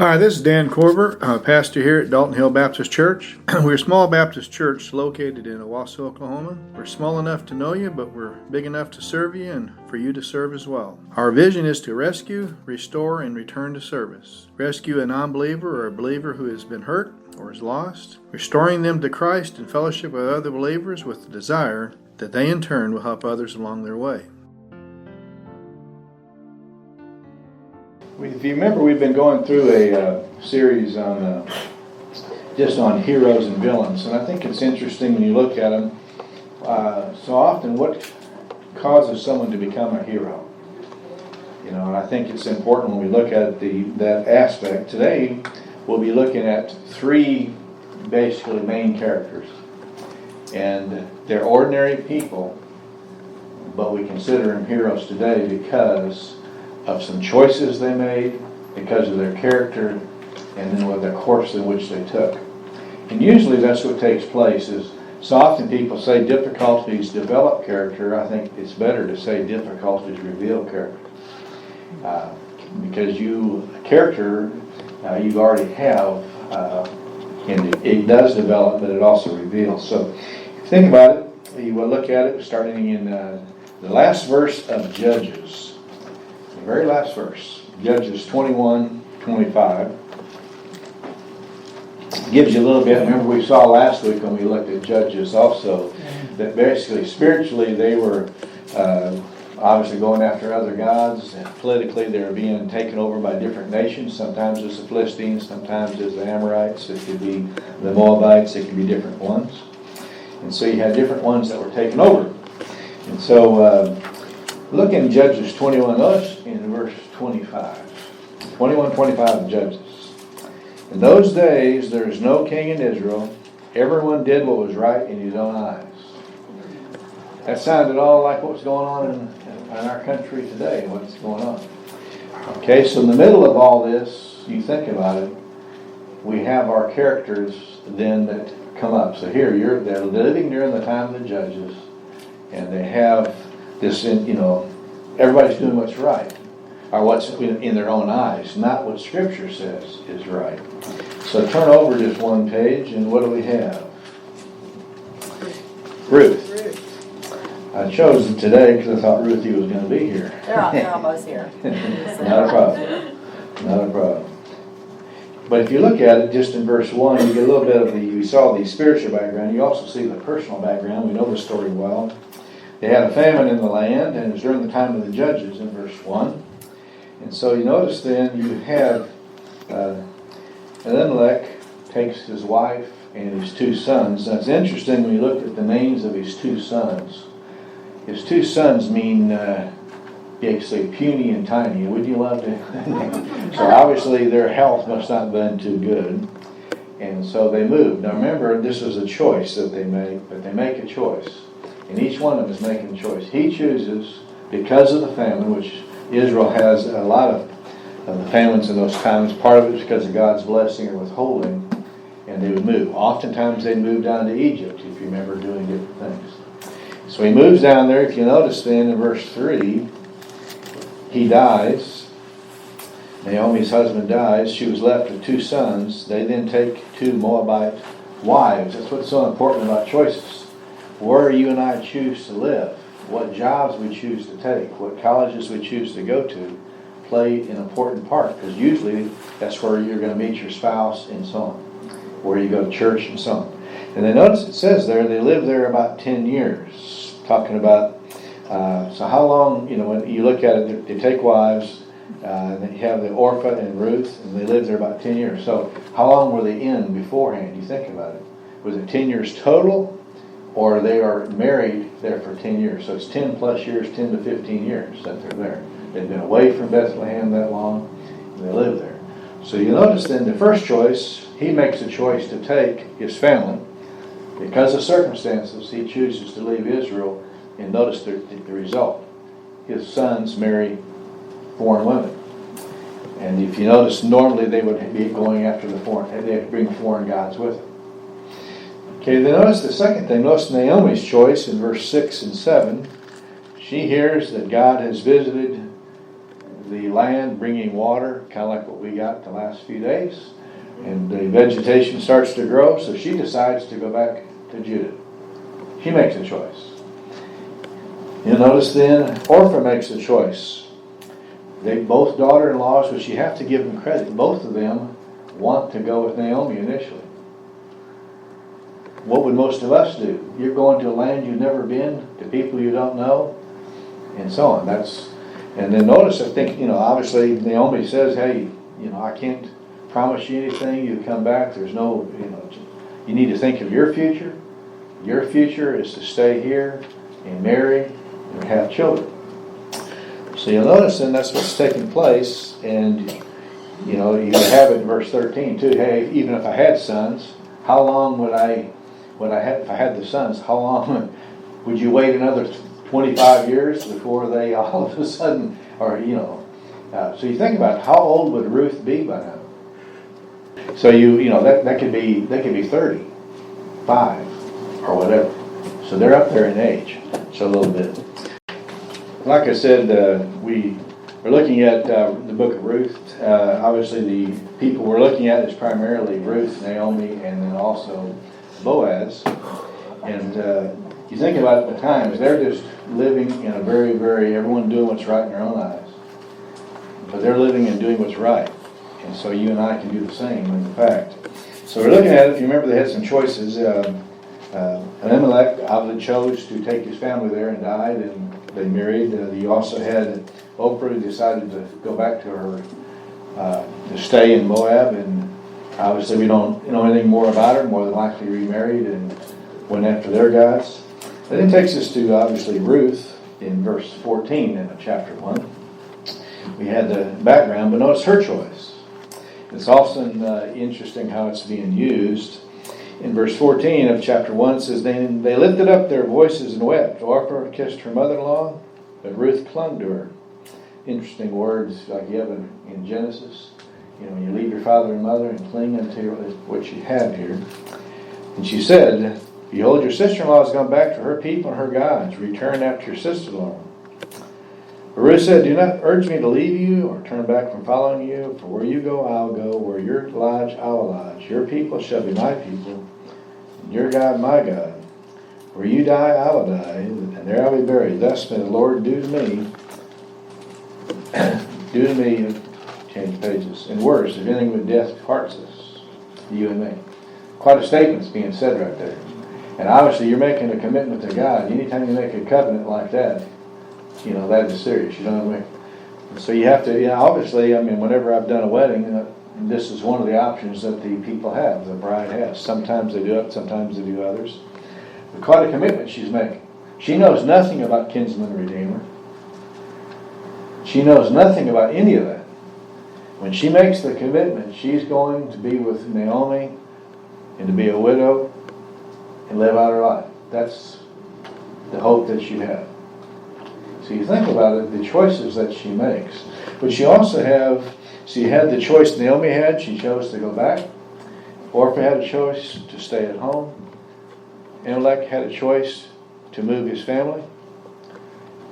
Hi, this is Dan Korver, pastor here at Dalton Hill Baptist Church. We're a small Baptist church located in Owasso, Oklahoma. We're small enough to know you, but we're big enough to serve you and for you to serve as well. Our vision is to rescue, restore, and return to service. Rescue a non-believer or a believer who has been hurt or is lost, restoring them to Christ in fellowship with other believers with the desire that they in turn will help others along their way. If you remember, we've been going through a series on just on heroes and villains, and I think it's interesting when you look at them. So often, what causes someone to become a hero? You know, and I think it's important when we look at that aspect. Today, we'll be looking at three basically main characters, and they're ordinary people, but we consider them heroes today because of some choices they made, because of their character, and then with the course in which they took. And usually that's what takes place. Is so often people say difficulties develop character. I think it's better to say difficulties reveal character, because character you already have, and it does develop, but it also reveals. So if you think about it, you will look at it starting in the last verse of Judges. The very last verse, Judges 21:25, gives you a little bit. Remember, we saw last week when we looked at Judges also that basically spiritually they were obviously going after other gods, and politically they were being taken over by different nations. Sometimes it's the Philistines, sometimes it's the Amorites, it could be the Moabites, it could be different ones. And so you had different ones that were taken over. And so look in Judges 21, notice in verse 25. 21:25 of Judges. In those days there is no king in Israel. Everyone did what was right in his own eyes. That sounded all like what's going on in our country today, what's going on. Okay, so in the middle of all this, you think about it, we have our characters then that come up. So here, they're living during the time of the Judges, and they have this, everybody's doing what's right, or what's in their own eyes, not what Scripture says is right. So turn over just one page, and what do we have? Ruth. I chose it today because I thought Ruthie was going to be here. They're almost here. Not a problem. Not a problem. But if you look at it, just in verse 1, you get a little bit of you saw the spiritual background. You also see the personal background. We know the story well. They had a famine in the land, and it was during the time of the Judges in verse 1. And so you notice then you have Elimelech takes his wife and his two sons. Now it's interesting when you look at the names of his two sons. His two sons mean basically puny and tiny. Wouldn't you love to? So obviously their health must not have been too good. And so they moved. Now remember, this is a choice that they make, but they make a choice. And each one of them is making a choice. He chooses, because of the famine, which Israel has a lot of the famines in those times. Part of it is because of God's blessing or withholding, and they would move. Oftentimes they'd move down to Egypt, if you remember, doing different things. So he moves down there. If you notice then in verse 3, he dies. Naomi's husband dies. She was left with two sons. They then take two Moabite wives. That's what's so important about choices. Where you and I choose to live, what jobs we choose to take, what colleges we choose to go to, play an important part, because usually that's where you're going to meet your spouse and so on, where you go to church and so on. And then notice it says there they lived there about 10 years, talking about, so how long, when you look at it, they take wives, and they have the Orpah and Ruth, and they lived there about 10 years. So how long were they in beforehand? You think about it. Was it 10 years total? Or they are married there for 10 years. So it's 10 plus years, 10 to 15 years that they're there. They've been away from Bethlehem that long, and they live there. So you notice then the first choice, he makes a choice to take his family. Because of circumstances, he chooses to leave Israel, and notice the result. His sons marry foreign women. And if you notice, normally they would be going after they'd bring foreign gods with them. Okay, then notice the second thing. Notice Naomi's choice in verse 6 and 7. She hears that God has visited the land bringing water, kind of like what we got the last few days. And the vegetation starts to grow, so she decides to go back to Judah. She makes a choice. You'll notice then, Orpah makes a choice. They both daughter-in-laws, but you have to give them credit. Both of them want to go with Naomi initially. What would most of us do? You're going to a land you've never been, to people you don't know, and so on. And then notice, I think, obviously Naomi says, hey, I can't promise you anything. You come back, there's no, you need to think of your future. Your future is to stay here and marry and have children. So you'll notice then that's what's taking place. And, you have it in verse 13 too. Hey, even if I had sons, how long would if I had the sons, how long would you wait another 25 years before they all of a sudden, so you think about it, how old would Ruth be by now? So that could be 35 or whatever. So they're up there in age, so a little bit. Like I said, we are looking at the book of Ruth. Obviously, the people we're looking at is primarily Ruth, Naomi, and then also Boaz. And you think about it, the times, they're just living in a very, very, everyone doing what's right in their own eyes. But they're living and doing what's right. And so you and I can do the same, in fact. So we're looking at it. If you remember, they had some choices. Elimelech obviously chose to take his family there and died, and they married. You also had Oprah, who decided to go back to her, to stay in Moab, and obviously we don't know anything more about her, more than likely remarried and went after their gods. Then it takes us to, obviously, Ruth in verse 14 in chapter 1. We had the background, but notice her choice. It's often interesting how it's being used. In verse 14 of chapter 1, it says, They lifted up their voices and wept. Orpah kissed her mother-in-law, but Ruth clung to her. Interesting words like you have in Genesis. When you leave your father and mother and cling unto what you have here. And she said, Behold, your sister-in-law has gone back to her people and her gods. Return after your sister-in-law. But Ruth said, Do not urge me to leave you or turn back from following you. For where you go, I'll go. Where you lodge, I will lodge. Your people shall be my people, and your God my God. Where you die, I will die, and there I'll be buried. Thus may the Lord do to me, change pages, and worse, if anything but death parts us, you and me. Quite a statement's being said right there. And obviously you're making a commitment to God. Anytime you make a covenant like that, that is serious. You know what I mean? So you have to, obviously, whenever I've done a wedding, this is one of the options that the people have, the bride has. Sometimes they do it, sometimes they do others. But quite a commitment she's making. She knows nothing about kinsman redeemer. She knows nothing about any of that. When she makes the commitment, she's going to be with Naomi and to be a widow and live out her life. That's the hope that she has. So you think about it, the choices that she makes. But she also had the choice Naomi had. She chose to go back. Orpah had a choice to stay at home. Elimelech had a choice to move his family.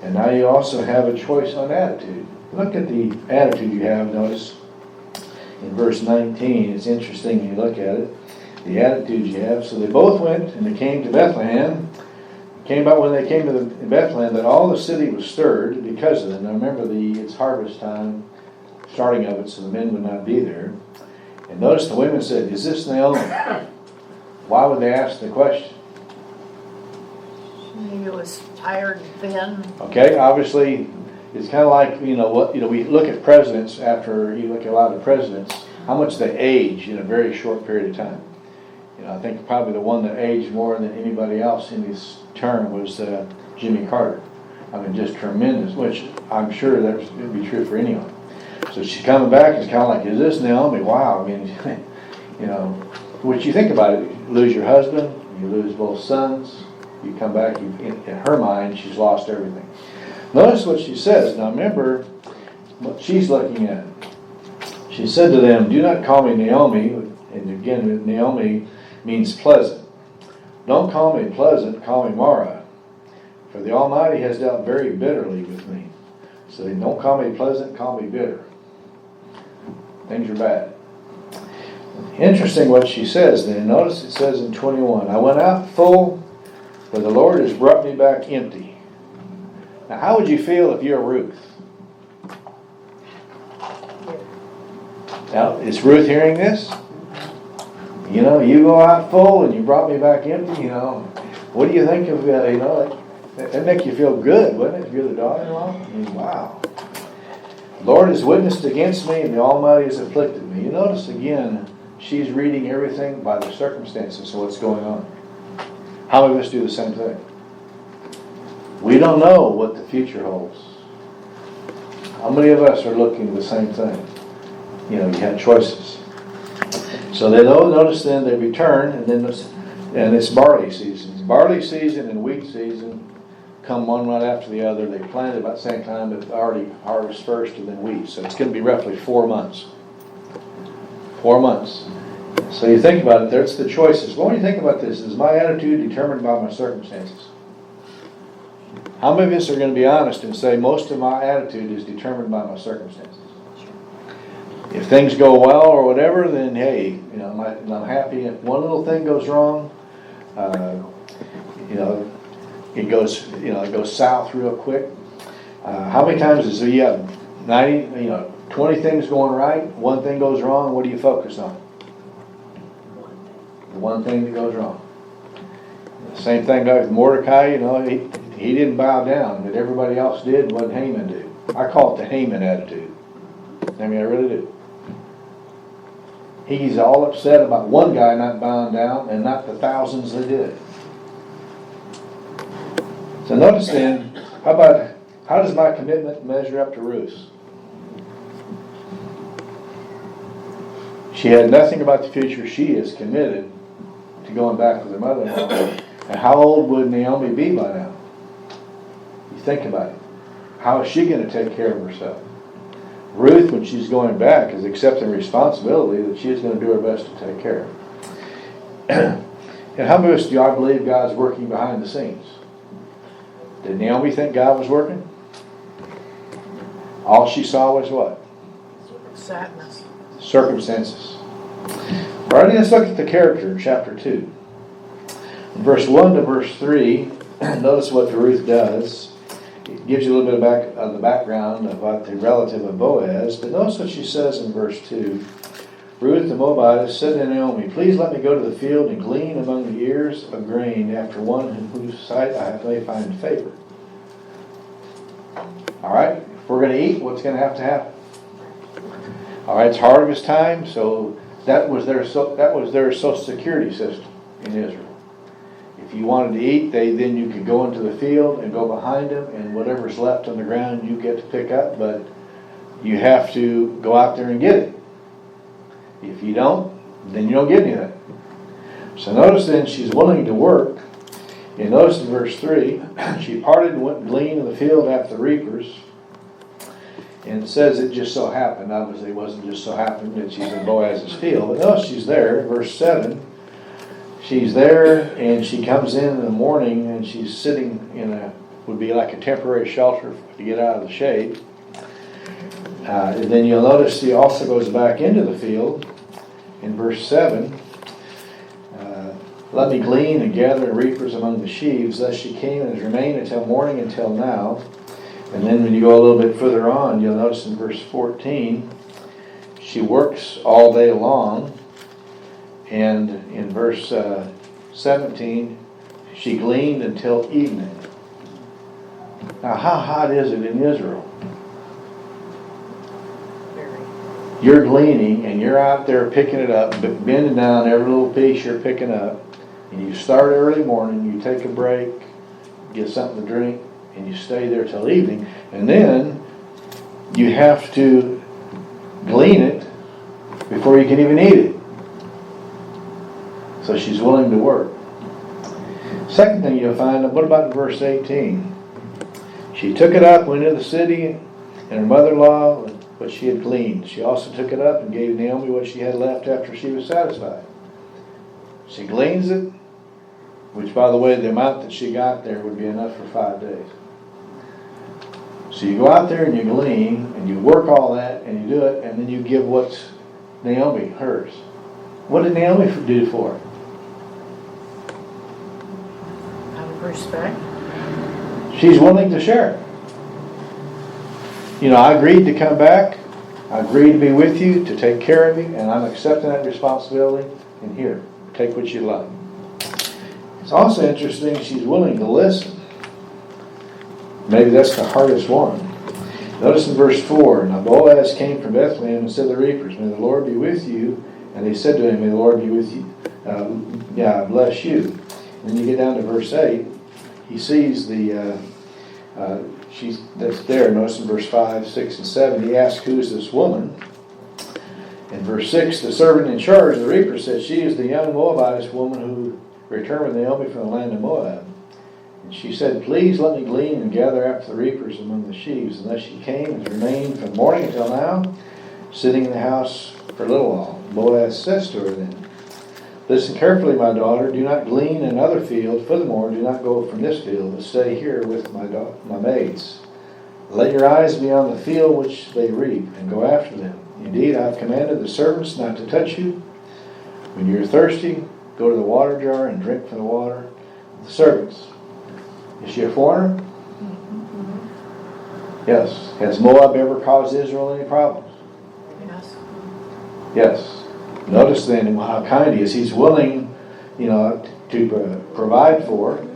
And now you also have a choice on attitude. Look at the attitude you have, notice. In verse 19, it's interesting when you look at it. The attitude you have. So they both went and they came to Bethlehem. Came about when they came to Bethlehem that all the city was stirred because of them. Now remember, it's harvest time, starting of it, so the men would not be there. And notice the women said, Is this Naomi? Why would they ask the question? He was tired then. Okay, obviously, it's kind of like, we look at presidents after you look at a lot of presidents, how much they age in a very short period of time. I think probably the one that aged more than anybody else in his term was Jimmy Carter. Just tremendous, which I'm sure that would be true for anyone. So she's coming back, it's kind of like, is this Naomi? Wow, what you think about it, you lose your husband, you lose both sons, you come back, in her mind, she's lost everything. Notice what she says. Now remember what she's looking at. She said to them, Do not call me Naomi. And again, Naomi means pleasant. Don't call me pleasant, call me Mara. For the Almighty has dealt very bitterly with me. So they don't call me pleasant, call me bitter. Things are bad. Interesting what she says then. Notice it says in 21, I went out full, but the Lord has brought me back empty. Now how would you feel if you're Ruth? Now, is Ruth hearing this? You know, you go out full and you brought me back empty, you know. What do you think of, that'd make you feel good, wouldn't it, if you're the daughter-in-law? I mean, wow. Lord has witnessed against me and the Almighty has afflicted me. You notice again, she's reading everything by the circumstances of what's going on. How many of us do the same thing? We don't know what the future holds. How many of us are looking at the same thing? You know, you have choices. So they don't notice then they return, and it's barley season. Barley season and wheat season come one right after the other. They planted about the same time, but already harvest first and then wheat. So it's going to be roughly 4 months. 4 months. So you think about it, there's the choices. What do you think about this? Is my attitude determined by my circumstances? How many of us are going to be honest and say most of my attitude is determined by my circumstances? If things go well or whatever, then hey, you know, I'm happy. If one little thing goes wrong, it goes south real quick. How many times is you have 20 things going right, one thing goes wrong? What do you focus on? The one thing that goes wrong. The same thing with Mordecai. You know, he didn't bow down, but everybody else did. What did Haman do? I call it the Haman attitude. I mean, I really do. He's all upset about one guy not bowing down and not the thousands that did. So notice then, how does my commitment measure up to Ruth's? She had nothing about the future. She is committed to going back with her mother-in-law. And how old would Naomi be by now? You think about it. How is she going to take care of herself? Ruth, when she's going back, is accepting responsibility that she is going to do her best to take care of. And how many of us do I believe God's working behind the scenes? Did Naomi think God was working? All she saw was what? Sadness. Circumstances. All right, let's look at the character in chapter 2. In verse 1 to verse 3, notice what Ruth does. It gives you a little bit of the background about the relative of Boaz. But notice what she says in verse 2. Ruth the Moabitess said to Naomi, please let me go to the field and glean among the ears of grain after one in whose sight I may find favor. All right, if we're going to eat, what's going to happen? All right, it's harvest time, so that was their social security system in Israel. If you wanted to eat, then you could go into the field and go behind them, and whatever's left on the ground you get to pick up, but you have to go out there and get it. If you don't, then you don't get anything. So notice then she's willing to work. And notice in verse 3, she parted and went and gleaned in the field after the reapers. And it says it just so happened. Obviously it wasn't just so happened that she's in Boaz's field. But notice she's there, verse 7. She's there and she comes in the morning and she's sitting in would be like a temporary shelter to get out of the shade. And then you'll notice she also goes back into the field in verse 7. Let me glean and gather reapers among the sheaves. Thus she came and has remained until morning, until now. And then when you go a little bit further on, you'll notice in verse 14, she works all day long. And in verse 17, she gleaned until evening. Now how hot is it in Israel? You're gleaning and you're out there picking it up, bending down every little piece you're picking up. And you start early morning, you take a break, get something to drink, and you stay there till evening. And then you have to glean it before you can even eat it. So she's willing to work. Second thing you'll find, what about in verse 18? She took it up, went into the city, and her mother-in-law, what she had gleaned. She also took it up and gave Naomi what she had left after she was satisfied. She gleans it, which, by the way, the amount that she got there would be enough for 5 days. So you go out there and you glean, and you work all that, and you do it, and then you give what's Naomi, hers. What did Naomi do for her? Out of respect. She's willing to share. You know, I agreed to come back. I agreed to be with you, to take care of you, and I'm accepting that responsibility. And here, take what you love. It's also interesting, she's willing to listen. Maybe that's the hardest one. Notice in verse 4, now Boaz came from Bethlehem and said to the reapers, may the Lord be with you. And they said to him, may the Lord be with you. Bless you. And then you get down to verse 8. He sees that's there. Notice in verse 5, 6, and 7. He asks, who is this woman? In verse 6, the servant in charge of the reapers said, she is the young Moabitess woman who returned with Naomi from the land of Moab. And she said, please let me glean and gather after the reapers among the sheaves. And thus she came and remained from morning until now, sitting in the house for a little while. Boaz says to her then, listen carefully, my daughter, do not glean in another field. Furthermore, do not go from this field, but stay here with my maids. Let your eyes be on the field which they reap, and go after them. Indeed, I have commanded the servants not to touch you. When you're thirsty, go to the water jar and drink from the water of the servants. Is she a foreigner? Yes. Has Moab ever caused Israel any problems? Yes. Yes. Notice then how kind he is. He's willing, to provide for her.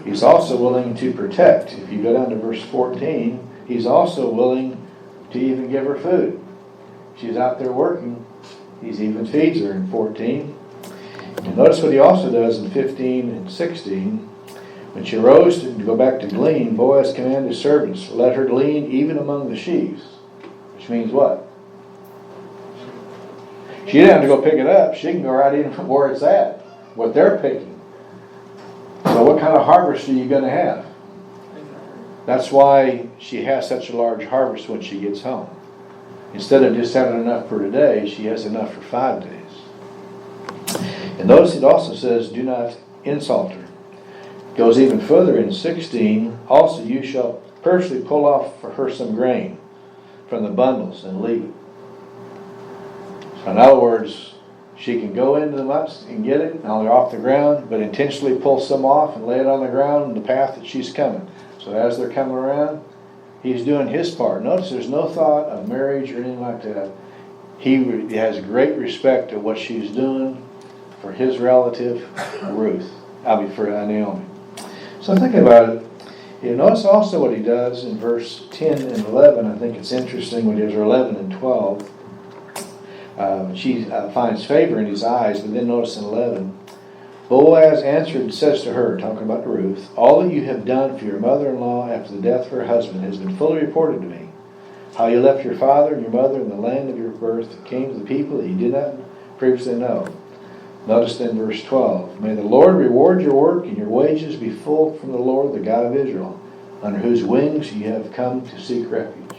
He's also willing to protect. If you go down to verse 14, he's also willing to even give her food. She's out there working. He even feeds her in 14. And notice what he also does in 15 and 16. When she arose to go back to glean, Boaz commanded his servants, let her glean even among the sheaves. Which means what? She didn't have to go pick it up. She can go right in from where it's at, what they're picking. So what kind of harvest are you going to have? That's why she has such a large harvest when she gets home. Instead of just having enough for today, she has enough for 5 days. And notice it also says, do not insult her. Goes even further in 16, also you shall personally pull off for her some grain from the bundles and leave it. So in other words, she can go into the nuts and get it, now they're off the ground, but intentionally pull some off and lay it on the ground in the path that she's coming. So as they're coming around, he's doing his part. Notice there's no thought of marriage or anything like that. He has great respect of what she's doing for his relative, for Naomi. So thinking about it, you notice also what he does in verse 10 and 11. I think it's interesting when he does 11 and 12. She finds favor in his eyes, but then notice in 11, Boaz answered and says to her, talking about Ruth, all that you have done for your mother-in-law after the death of her husband has been fully reported to me. How you left your father and your mother in the land of your birth and came to the people that you did not previously know. Notice then verse 12. May the Lord reward your work and your wages be full from the Lord, the God of Israel, under whose wings you have come to seek refuge.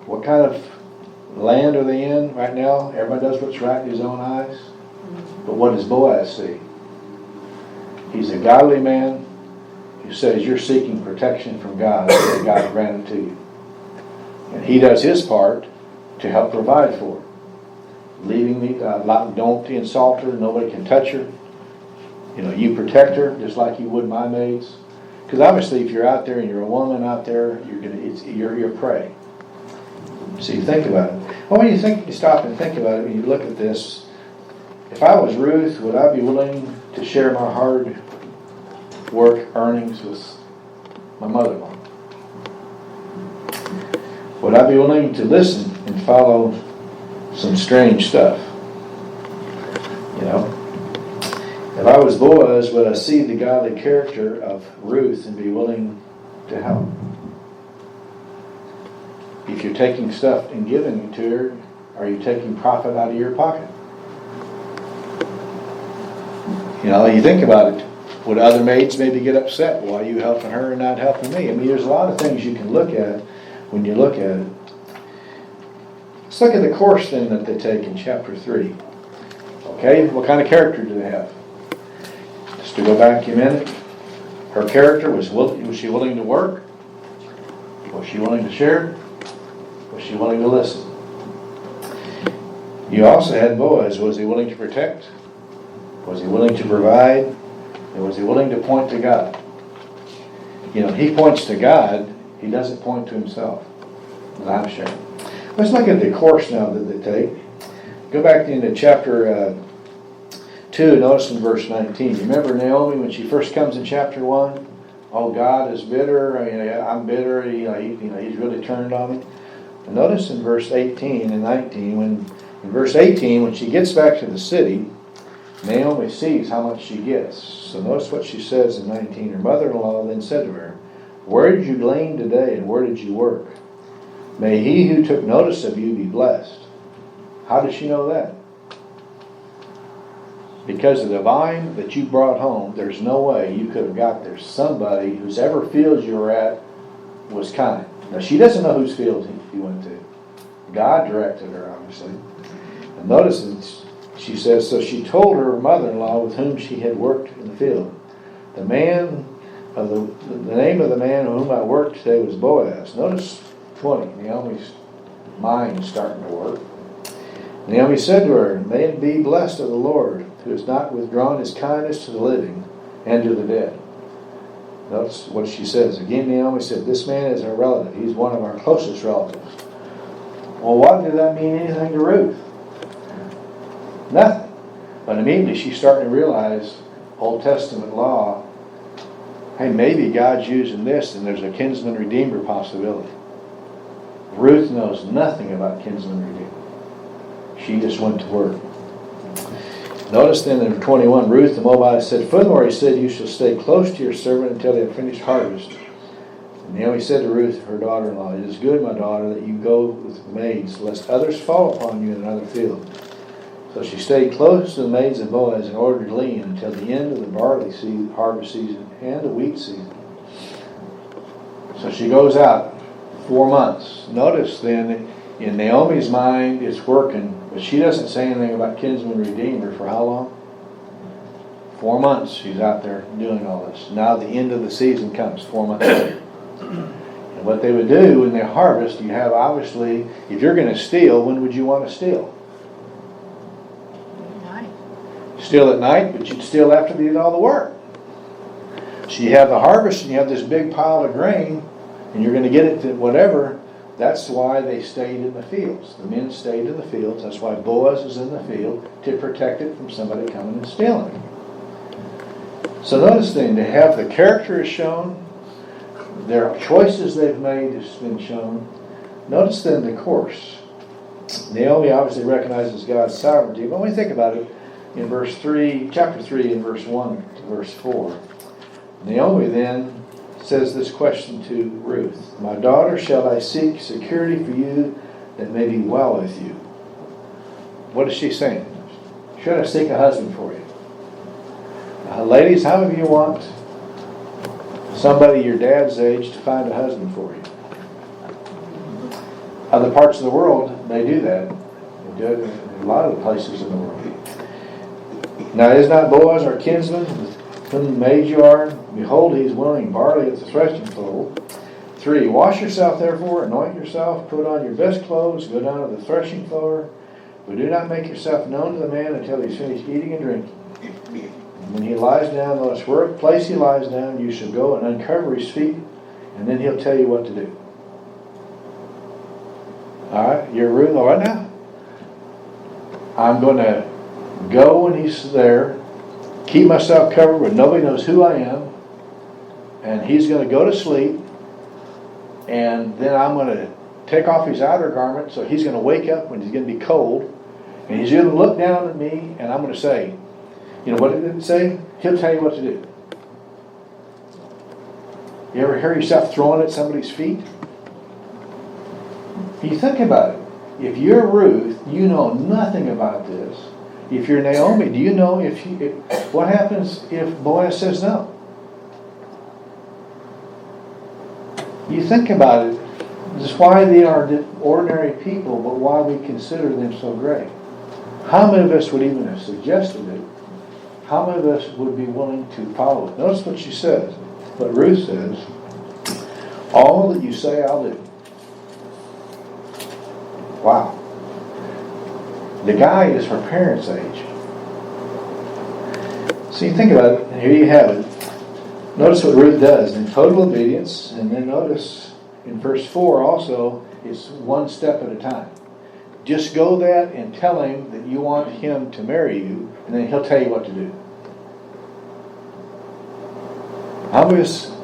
What kind of land are they in right now? Everybody does what's right in his own eyes. But what does Boaz see? He's a godly man who says you're seeking protection from God, and God granted to you. And he does his part to help provide for her. Leaving me, don't insult her, nobody can touch her. You protect her just like you would my maids. Because obviously if you're out there and you're a woman out there, you're prey. So you think about it. Well, when you stop and think about it, when you look at this, if I was Ruth, would I be willing to share my hard work earnings with my mother-in-law? Would I be willing to listen and follow some strange stuff? If I was Boaz, would I see the godly character of Ruth and be willing to help? If you're taking stuff and giving it to her, are you taking profit out of your pocket? You think about it. Would other maids maybe get upset? Why are you helping her and not helping me? There's a lot of things you can look at when you look at it. Let's look at the course then that they take in chapter 3. Okay, what kind of character do they have? Just to go back a minute. Her character was she willing to work? Was she willing to share? Was she willing to listen? You also had Boaz. Was he willing to protect? Was he willing to provide? And was he willing to point to God? You know, he points to God. He doesn't point to himself, as I'm sure. Let's look at the course now that they take. Go back into chapter 2, notice in verse 19. Remember Naomi when she first comes in chapter 1? Oh, God is bitter. I'm bitter. He's really turned on me. And notice in verse 18 and 19, in verse 18, when she gets back to the city, Naomi sees how much she gets. So notice what she says in 19. Her mother-in-law then said to her, "Where did you glean today, and where did you work? May he who took notice of you be blessed." How did she know that? Because of the vine that you brought home, there's no way you could have got there. Somebody whose ever fields you were at was kind. Now she doesn't know whose field he went to. God directed her, obviously. And notice she says, so she told her mother-in-law with whom she had worked in the field. The name of the man with whom I worked today was Boaz. Notice 20. Naomi's mind is starting to work. Naomi said to her, "May it be blessed of the Lord, who has not withdrawn his kindness to the living and to the dead." Notice what she says. Again, Naomi said, "This man is our relative. He's one of our closest relatives." Well, what did that mean anything to Ruth? Nothing. But immediately she's starting to realize Old Testament law. Hey, maybe God's using this and there's a kinsman redeemer possibility. Ruth knows nothing about kinsman redeemer. She just went to work. Notice then in 21, Ruth the Moabite said, "Furthermore, he said, you shall stay close to your servant until they have finished harvest." And Naomi said to Ruth, her daughter-in-law, "It is good, my daughter, that you go with the maids, lest others fall upon you in another field." So she stayed close to the maids of Boaz in order to glean until the end of the barley season, harvest season and the wheat season. So she goes out 4 months. Notice then, in Naomi's mind, it's working, but she doesn't say anything about kinsman redeemer for how long? 4 months she's out there doing all this. Now the end of the season comes 4 months later. And what they would do when they harvest, you have obviously, if you're going to steal, when would you want to steal? Night. Steal at night, but you'd steal after they did all the work. So you have the harvest and you have this big pile of grain, and you're going to get it to whatever. That's why they stayed in the fields. The men stayed in the fields. That's why Boaz is in the field, to protect it from somebody coming and stealing it. So notice then, to have the character is shown, their choices they've made has been shown. Notice then the course. Naomi obviously recognizes God's sovereignty. But when we think about it, in verse 3, chapter 3, in verse 1 to verse 4, Naomi then says this question to Ruth: "My daughter, shall I seek security for you that may be well with you?" What is she saying? Should I seek a husband for you? Ladies, how many of you want somebody your dad's age to find a husband for you? Other parts of the world, they do that. They do it in a lot of the places in the world. Now, is not Boaz our kinsman, whom made you are? Behold, he is winnowing barley at the threshing floor. 3, wash yourself therefore, anoint yourself, put on your best clothes, go down to the threshing floor, but do not make yourself known to the man until he's finished eating and drinking. And when he lies down, notice where place he lies down, you shall go and uncover his feet, and then he'll tell you what to do. Alright, you're Ruth. All right now, I'm going to go when he's there, keep myself covered where nobody knows who I am, and he's going to go to sleep, and then I'm going to take off his outer garment, so he's going to wake up when he's going to be cold, and he's going to look down at me, and I'm going to say, you know what did it say? He'll tell you what to do. You ever hear yourself throwing at somebody's feet? You think about it. If you're Ruth, you know nothing about this. If you're Naomi, do you know what happens if Boaz says no? You think about it. This is why they are ordinary people, but why we consider them so great. How many of us would even have suggested it? How many of us would be willing to follow it? Notice what she says. What Ruth says. All that you say, I'll do. Wow. The guy is her parents' age. See, think about it. Here you have it. Notice what Ruth does in total obedience, and then notice in verse 4 also, it's one step at a time. Just go that and tell him that you want him to marry you, and then he'll tell you what to do.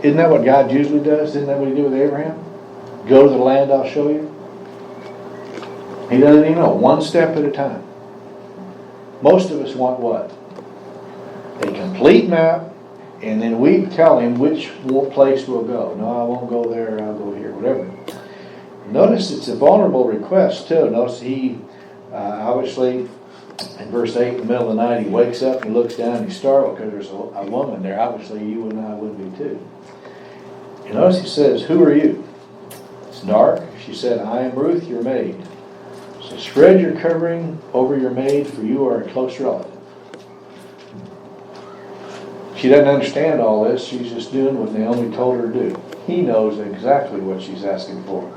Isn't that what God usually does? Isn't that what he did with Abraham? Go to the land I'll show you. He doesn't even know. One step at a time. Most of us want what? A complete map, and then we tell him which place we'll go. No, I won't go there, I'll go here, whatever. Notice it's a vulnerable request too. Notice he, obviously, in verse 8, in the middle of the night, he wakes up, he looks down, he's startled because there's a woman there. Obviously, you and I would be too. And notice he says, who are you? It's dark. She said, I am Ruth, your maid. So spread your covering over your maid, for you are a close relative. She doesn't understand all this. She's just doing what Naomi told her to do. He knows exactly what she's asking for.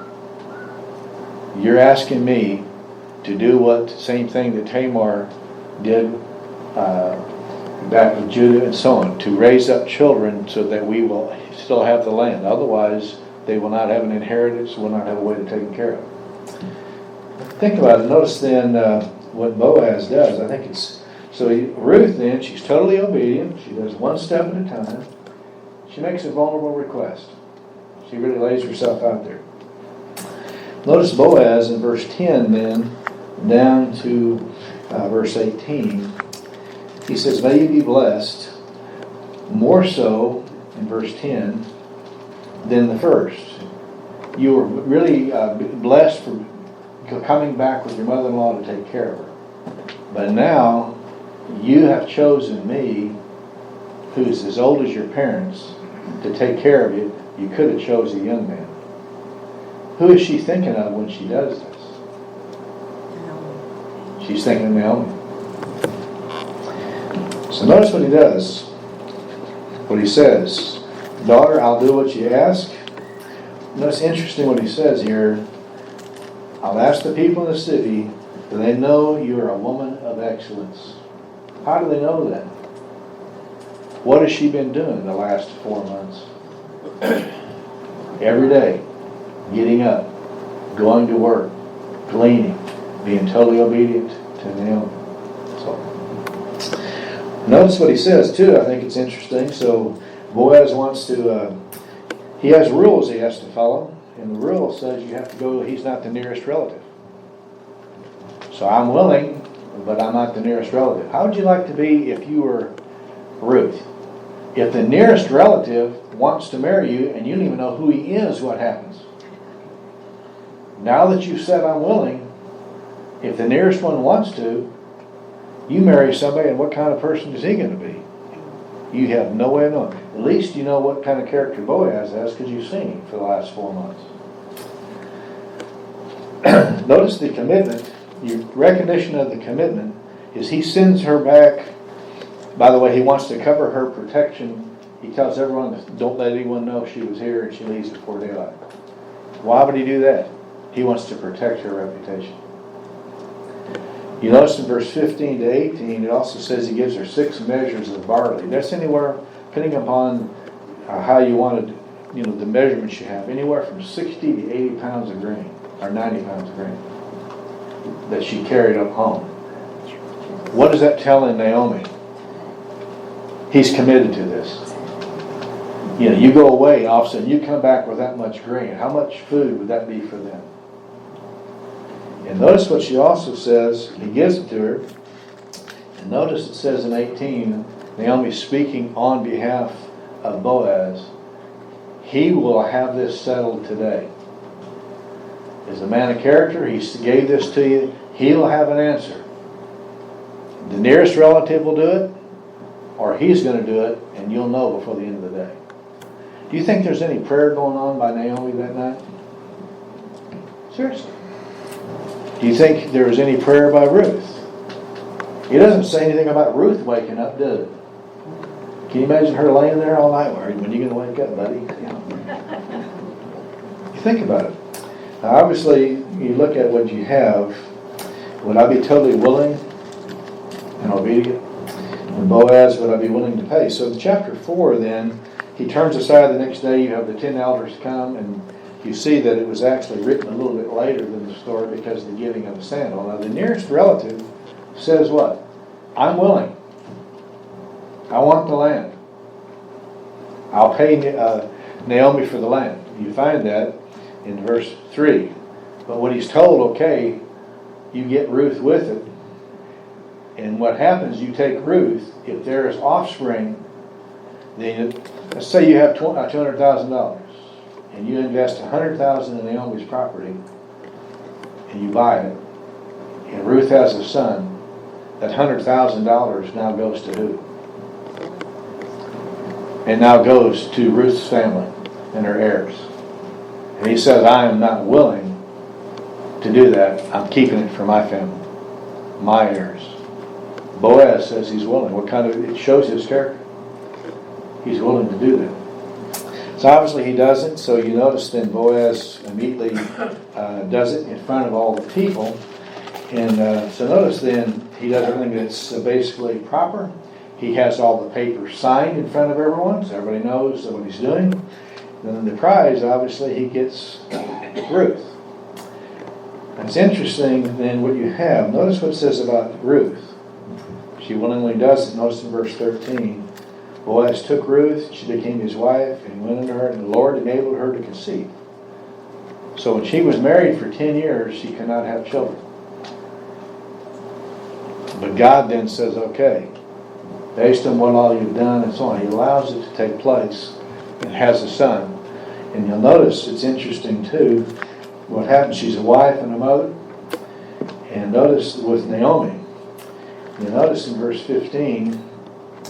You're asking me to do what same thing that Tamar did back with Judah and so on, to raise up children so that we will still have the land. Otherwise, they will not have an inheritance, will not have a way to take care of it. Think about it. Notice then what Boaz does. I think it's Ruth then, she's totally obedient. She does one step at a time. She makes a vulnerable request. She really lays herself out there. Notice Boaz in verse 10 then, down to verse 18. He says, may you be blessed, more so in verse 10 than the first. You were really blessed for coming back with your mother-in-law to take care of her. But now, you have chosen me, who's as old as your parents, to take care of you. You could have chosen a young man. Who is she thinking of when she does this? She's thinking of Naomi. So notice what he does. What he says, daughter, I'll do what you ask. Notice interesting what he says here. I'll ask the people in the city, do they know you are a woman of excellence? How do they know that? What has she been doing the last 4 months? Every day, getting up, going to work, gleaning, being totally obedient to Naomi. So, notice what he says too. I think it's interesting. So Boaz wants to, he has rules he has to follow. And the rule says you have to go, he's not the nearest relative. So I'm willing, but I'm not the nearest relative. How would you like to be if you were Ruth? If the nearest relative wants to marry you and you don't even know who he is, what happens? Now that you've said I'm willing, if the nearest one wants to, you marry somebody, and what kind of person is he going to be? You have no way of knowing. At least you know what kind of character Boaz has because you've seen him for the last 4 months. Notice the commitment. Your recognition of the commitment is he sends her back. By the way, he wants to cover her protection. He tells everyone, don't let anyone know she was here, and she leaves before daylight. Why would he do that? He wants to protect her reputation. You notice in verse 15 to 18, it also says he gives her 6 measures of barley. That's anywhere, depending upon how you wanted, the measurements you have, anywhere from 60 to 80 pounds of grain, or 90 pounds of grain, that she carried up home. What is that telling Naomi? He's committed to this. You go away, and all of a sudden you come back with that much grain. How much food would that be for them? And notice what she also says. He gives it to her. And notice it says in 18, Naomi speaking on behalf of Boaz, he will have this settled today. As a man of character, he gave this to you. He'll have an answer. The nearest relative will do it, or he's going to do it, and you'll know before the end of the day. Do you think there's any prayer going on by Naomi that night? Seriously. Do you think there was any prayer by Ruth? He doesn't say anything about Ruth waking up, does it? Can you imagine her laying there all night? When are you going to wake up, buddy? Think about it. Now, obviously, you look at what you have. Would I be totally willing and obedient? And Boaz, would I be willing to pay? So in chapter 4 then, he turns aside the next day. You have the 10 elders come, and you see that it was actually written a little bit later than the story because of the giving of the sandal. Now the nearest relative says what? I'm willing. I want the land. I'll pay Naomi for the land. You find that in verse 3. But when he's told, okay, you get Ruth with it, and what happens, you take Ruth, if there is offspring, then let's say you have $200,000 and you invest $100,000 in Naomi's property and you buy it, and Ruth has a son, that $100,000 now goes to who? And now goes to Ruth's family and her heirs. And he says, I am not willing to do that. I'm keeping it for my family, my heirs. Boaz says he's willing. It shows his character. He's willing to do that. So obviously he doesn't. So you notice then Boaz immediately does it in front of all the people. And so notice then he does everything that's basically proper. He has all the papers signed in front of everyone, so everybody knows what he's doing. And then the prize, obviously, he gets Ruth. It's interesting then what you have. Notice what it says about Ruth. She willingly does it. Notice in verse 13. Boaz took Ruth, she became his wife, and he went unto her, and the Lord enabled her to conceive. So when she was married for 10 years, she could not have children. But God then says, okay, based on what all you've done and so on, he allows it to take place and has a son. And you'll notice it's interesting too, what happens, she's a wife and a mother. And notice with Naomi, you notice in verse 15,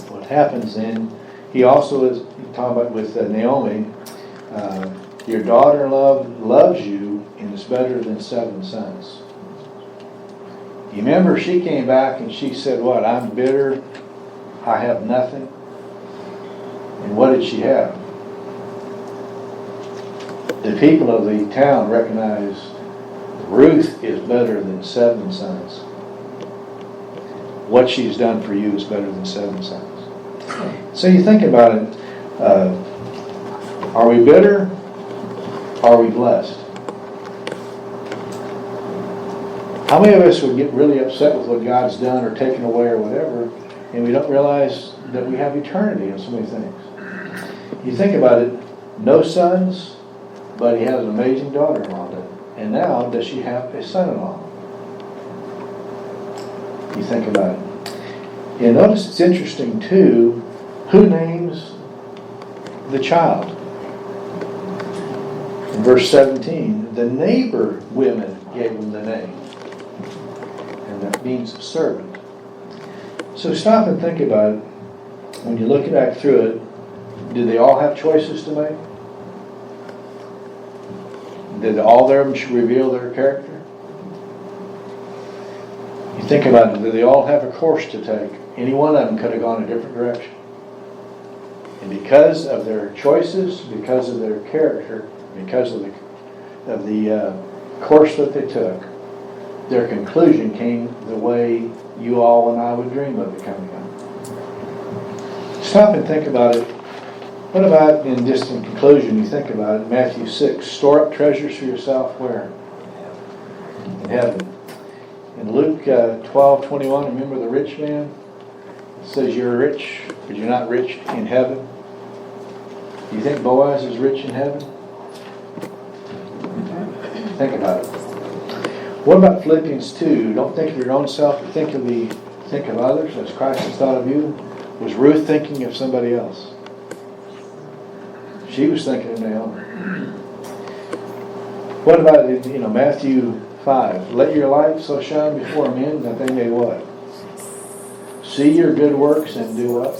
what happens then, he also is talking about with Naomi, your daughter-in-law loves you and is better than 7 sons. You remember she came back and she said, what, I'm bitter, I have nothing. And what did she have? The people of the town recognize Ruth is better than 7 sons. What she's done for you is better than 7 sons. So you think about it, are we bitter? Are we blessed? How many of us would get really upset with what God's done or taken away or whatever, and we don't realize that we have eternity in so many things? You think about it, no sons, but he has an amazing daughter-in-law. And now, does she have a son-in-law? You think about it. And notice it's interesting too, who names the child? In verse 17, the neighbor women gave him the name. And that means servant. So stop and think about it. When you look back through it, do they all have choices to make? Did all of them reveal their character? You think about it, did they all have a course to take? Any one of them could have gone a different direction. And because of their choices, because of their character, because of the course that they took, their conclusion came the way you all and I would dream of it coming out. Stop and think about it. What about, in conclusion, you think about it, Matthew 6, store up treasures for yourself where? In heaven. In Luke 12:21, remember the rich man? It says you're rich, but you're not rich in heaven. Do you think Boaz is rich in heaven? Think about it. What about Philippians 2? Don't think of your own self, but think of others as Christ has thought of you. Was Ruth thinking of somebody else? She was thinking of Naomi. What about Matthew 5? Let your light so shine before men that they may what? See your good works and do what?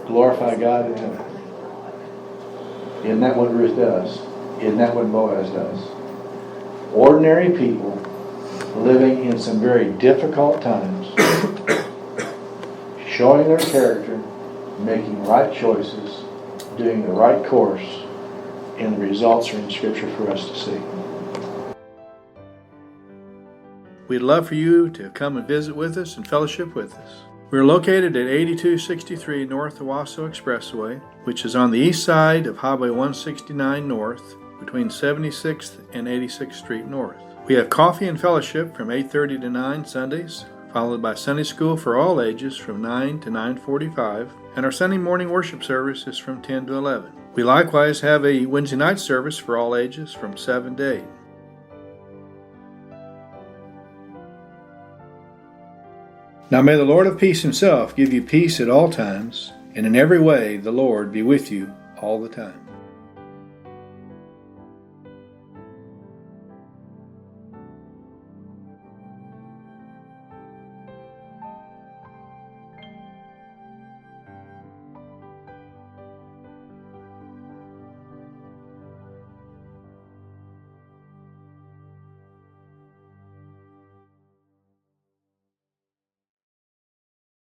Glorify God in heaven. Isn't that what Ruth does? Isn't that what Boaz does? Ordinary people living in some very difficult times, showing their character, making right choices, doing the right course, and the results are in Scripture for us to see. We'd love for you to come and visit with us and fellowship with us. We're located at 8263 North Owasso Expressway, which is on the east side of Highway 169 North, between 76th and 86th Street North. We have coffee and fellowship from 8:30 to 9 Sundays, followed by Sunday school for all ages from 9 to 9:45, and our Sunday morning worship service is from 10 to 11. We likewise have a Wednesday night service for all ages from 7 to 8. Now may the Lord of peace himself give you peace at all times, and in every way the Lord be with you all the time.